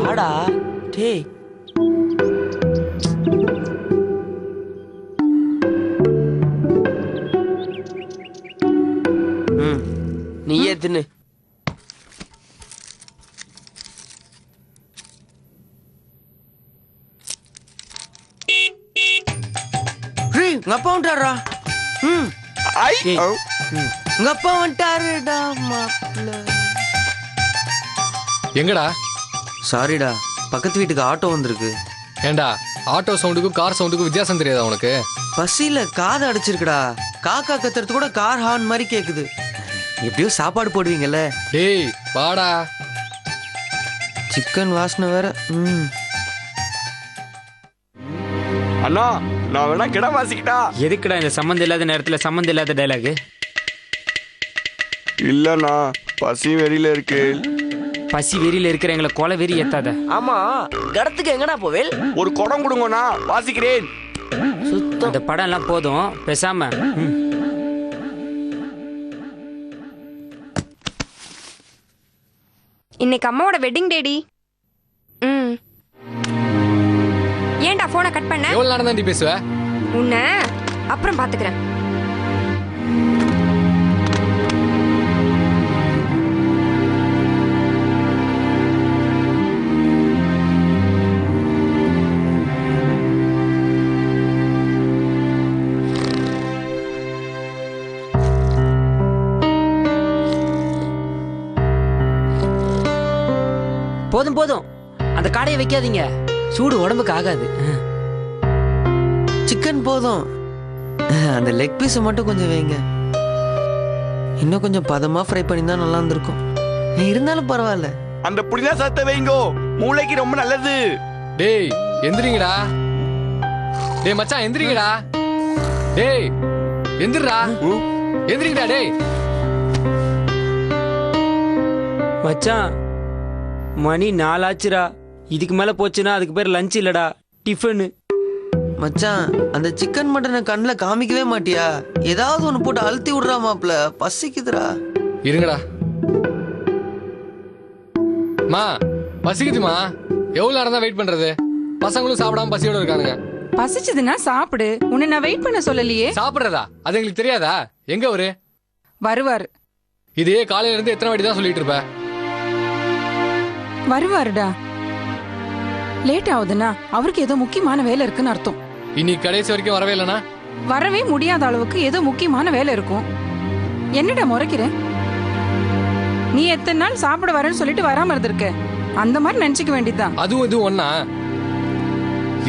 வாடா டேய். நீயே தின்னு. உங்க அப்பா வந்துட்டாரா? உங்க அப்பா வந்துட்டாருடா மாப்ள. எங்கடா? சாரிடா, பக்கத்து வீட்டுக்கு ஆட்டோ வந்திருக்கு. ஏண்டா, ஆட்டோ சவுண்டுக்கும் கார் சவுண்டுக்கும் வித்தியாசம் தெரியாதா உனக்கு? பசியில காதை அடிச்சிருக்குடா. காக்கா கத்துறது கூட கார் ஹார்ன் மாதிரி கேக்குது. எப்படியோ சாப்பாடு போடுவீங்கல்ல? டேய் வாடா. சிக்கன் வாசனை வேற. அண்ணா, நான் வேணா கிட வாசிக்கிட்டா? எதுக்குடா இந்த சம்மந்தம் இல்லாத நேரத்துல சம்மந்தம் இல்லாத டைலாக்? இல்லண்ணா, பசி வெறியில இருக்கு. பசி வெறியில இருக்கிற எங்களை கொலை வெறி ஏத்தாத. ஆமா, கடத்துக்கு எங்கடா போவேல்? ஒரு குடம் கொடுங்கண்ணா, வாசிக்கிறேன். அந்த படம் எல்லாம் போதும், பேசாம. இன்னைக்கு அம்மாவோட வெட்டிங் டேடி. ஏன்டா போனை கட் பண்ண? எவ்வளவு நேரம் தான் நீ பேசுவ? உன்னை அப்புறம் பாத்துக்கிறேன். போதும் போதும், அந்த காடையை வைக்காதீங்க, சூடு உடம்புக்கு ஆகாது. சிக்கன் போதும், அந்த லெக் பீஸை மட்டும் கொஞ்சம் வைங்க. இன்னும் கொஞ்சம் பதமா ஃப்ரை பண்ணி தான் நல்லா இருந்திருக்கும். இருந்தாலும் பரவாயில்ல. அந்த புளினா சத்த வைங்கோ, மூளைக்கு ரொம்ப நல்லது. டேய் எந்திரிங்கடா. டேய் மச்சான் எந்திரிங்கடா. டேய் எந்திரடா. எந்திரிங்கடா டேய். மச்சான், மணி 4 ஆச்சுடா. இதுக்கு மேல போச்சுன்னா அதுக்கு பேர் லஞ்ச் இல்லடா, டிஃபனு. மச்சான், அந்த சிக்கன் மட்டனை கண்ணில் காமிக்கவே மாட்டியா? ஏதாவது ஒன்று போட்டு அழுத்தி விடுறா மாப்ள, பசிக்குதுடா. இருங்கடா. மா பசிக்குதுமா. எவ்வளவு நேரம் தான் வெயிட் பண்றது? பசங்களும் சாப்பிடாம பசியோட இருக்கானுங்க. பசிச்சதுன்னா சாப்பிடு. உன்னை நான் வெயிட் பண்ண சொல்லலையே. சாப்பிடுறதா? அது எங்களுக்கு தெரியாதா? எங்க அவரு வருவாரு. இதே காலையில இருந்து எத்தனை வாட்டி தான் சொல்லிட்டு இருப்ப? வருவாருடா. லேட் ஆகுதுன்னா அவருக்கு ஏதோ முக்கியமான வேலை இருக்குன்னு அர்த்தம். இன்னைக்கு கடைசி வரைக்கும் வரவே இல்லைனா? வரவே முடியாத அளவுக்கு ஏதோ முக்கியமான வேலை இருக்கும். என்னடா முறைக்கிற? நீ எத்தனை நாள் சாப்பிட வரேன்னு சொல்லிட்டு வராம இருந்திருக்க. அந்த மாதிரி நினைச்சுக்க வேண்டியதுதான். அதுவும் இதுவும் ஒன்னா?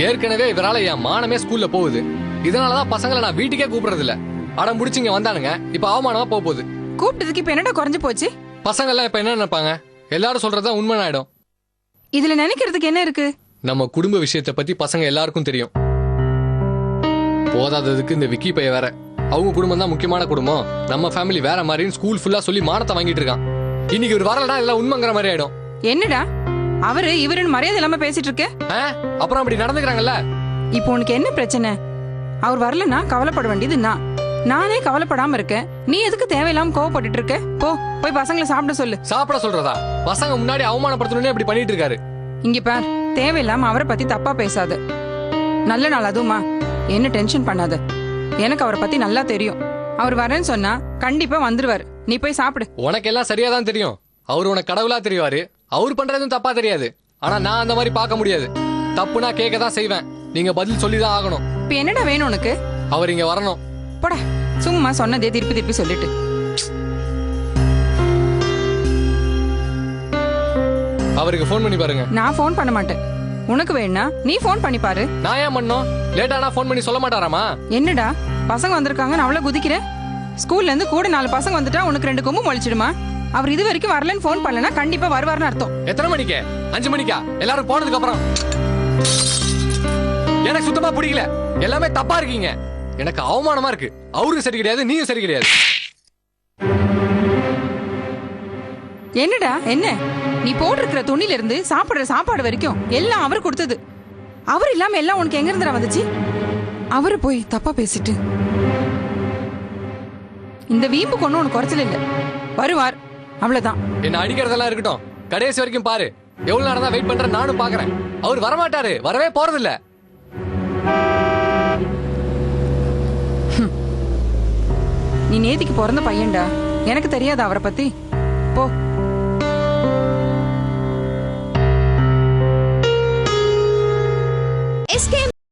ஏற்கனவே இவரால என் மானமே ஸ்கூல்ல போகுது. இதனாலதான் பசங்களை நான் வீட்டுக்கே கூப்பிடுறது இல்ல. அடம் முடிச்சுங்க வந்தானுங்க, இப்ப அவமானமா போகுது. கூப்பிட்டதுக்கு இப்ப என்னடா குறைஞ்சு போச்சு? பசங்க எல்லாம் இப்ப என்ன நினைப்பாங்க? எல்லாரும் சொல்றதுதான் உண்மை ஆயிடும். இதுல நினைக்கிறதுக்கு என்ன இருக்கு? நம்ம குடும்ப விஷயத்தை பத்தி பசங்க எல்லாருக்கும் தெரியும். போதாததுக்கு இந்த விக்கி பைய வேற. அவங்க குடும்பம் தான் முக்கியமான குடும்பம், நம்ம ஃபேமிலி வேற மாதிரின்னு ஸ்கூல் ஃபுல்லா சொல்லி மானத்தை வாங்கிட்டு இருக்கான். இன்னைக்கு ஒரு வரலடா எல்லாம் உண்மைங்கிற மாதிரி ஆயிடும். என்னடா அவரு இவருன்னு மரியாதை இல்லாம பேசிட்டு இருக்க? அப்புறம் அப்படி நடந்துக்கிறாங்கல்ல. இப்போ உனக்கு என்ன பிரச்சனை? அவர் வரலன்னா கவலைப்பட வேண்டியது நானே கவலைப்படாம இருக்கேன். நீ எதுக்கு தேவையில்லாம கோவப்பட்டு இருக்க? போய் பசங்களை சாப்பிட சொல்லு. சாப்பிட சொல்றதா? பசங்க முன்னாடி அவமானப்படுத்தணும்னே அப்படி பண்ணிட்டு இருக்காரு. இங்க பார், தேவையில்லாம அவரை பத்தி தப்பா பேசாத. நல்ல நாள் அதுவுமா, என்ன டென்ஷன் பண்ணாத. எனக்கு அவரை பத்தி நல்லா தெரியும். அவர் வரேன்னு சொன்னா கண்டிப்பா வந்துருவாரு. நீ போய் சாப்பிடு. உனக்கு எல்லாம் சரியாதான் தெரியும். அவரு உனக்கு கடவுளா தெரியுவாரு. அவர் பண்றதும் தப்பா தெரியாது. ஆனா நான் அந்த மாதிரி பார்க்க முடியாது. தப்புனா கேட்க தான் செய்வேன். நீங்க பதில் சொல்லிதான் ஆகணும். இப்ப என்னடா வேணும் உனக்கு? அவர் இங்க வரணும். போடா, சும்மா சொன்னதே திருப்பி திருப்பி சொல்லிட்டு. அவருக்கு போன் பண்ணி பாருங்க. நான் போன் பண்ண மாட்டேன். உனக்கு வேணா நீ போன் பண்ணி பாரு. நான் ஏன் பண்ணோம்? லேட்டானா போன் பண்ணி சொல்ல மாட்டாராமா? என்னடா பசங்க வந்திருக்காங்கன்னு அவ்வளவு குதிக்கிற? ஸ்கூல்ல இருந்து கூட 4 பசங்க வந்துட்டா உனக்கு 2 கொம்பு முளைச்சிடுமா? அவர் இது வரைக்கும் வரலன்னு போன் பண்ணலனா கண்டிப்பா வருவார்னு அர்த்தம். எத்தனை மணிக்கு? 5 மணிக்கா? எல்லாரும் போனதுக்கு அப்புறம். எனக்கு சுத்தமா பிடிக்கல. எல்லாமே தப்பா இருக்கீங்க. எனக்கு அவமானமா இருக்கு. அவருக்கு சரி கிடையாது, நீயும் சரி கிடையாது. என்னடா என்ன? நீ போட்டிருக்கிற துணில இருந்து சாப்பிடுற சாப்பாடு வரைக்கும் எல்லாம் அவர் கொடுத்தது. அவர் இல்லாம எல்லாம் உனக்கு எங்க இருந்துடா வந்துச்சு? அவரு போய் தப்பா பேசிட்டு இந்த வீம்பு கொண்டு உனக்கு குறைச்சல இல்ல. வருவார், அவ்வளவுதான். என்ன அடிக்கிறதெல்லாம் இருக்கட்டும். கடைசி வரைக்கும் பாரு. எவ்வளவு நேரம் தான் வெயிட் பண்றேன் நானும் பாக்குறேன். அவர் வரமாட்டாரு, வரவே போறதில்ல. நீ நேத்திக்கு பிறந்த பையன்டா, எனக்கு தெரியாது அவரை பத்தி. போ.